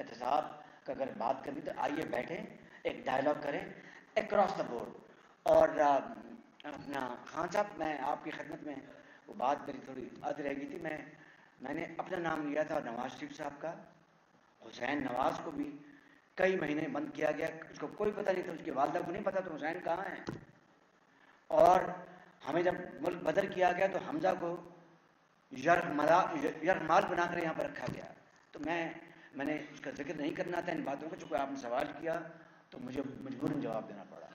एहतसाब का अगर बात करनी तो आइए बैठें, एक डायलॉग करें अक्रॉस द बोर्ड। और अपना खान साहब, मैं आपकी खिदमत में, वो बात मेरी थोड़ी अध रह गई थी, मैंने अपना नाम लिया था नवाज शरीफ साहब का। हुसैन नवाज को भी कई महीने बंद किया गया, उसको कोई पता नहीं था, उसकी वालदा को नहीं पता तो हुसैन कहाँ है। और हमें जब मुल्क बदर किया गया तो हमजा को यरमाल बनाकर यहाँ पर रखा गया। तो मैंने उसका जिक्र नहीं करना था इन बातों को, चूंकि आपने सवाल किया तो मुझे मजबूरन जवाब देना पड़ा।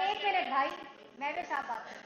एक मिनट भाई, महवेश आप बात करें।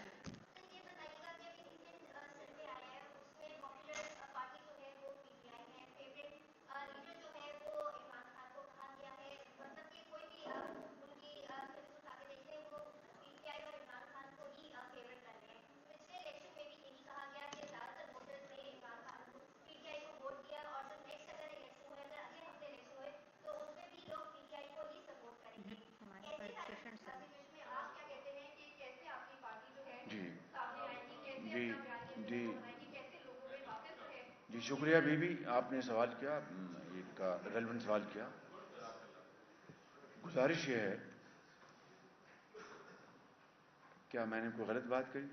जी शुक्रिया बीबी, आपने सवाल किया, एक रेलेवेंट सवाल किया। गुजारिश ये है, क्या मैंने कोई गलत बात कही?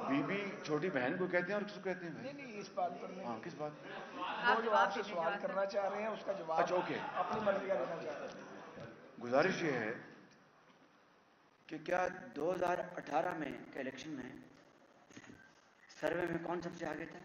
बीबी छोटी बहन को कहते हैं और किसको कहते हैं? नहीं, इस बात पर नहीं। हाँ, किस बात? वो जो आपसे सवाल करना चाह रहे हैं उसका जवाब, अच्छा, ओके, अपनी मर्जी का देना चाह रहे हैं। गुजारिश ये है कि क्या 2018 में के इलेक्शन में सर्वे में कौन सबसे आगे था?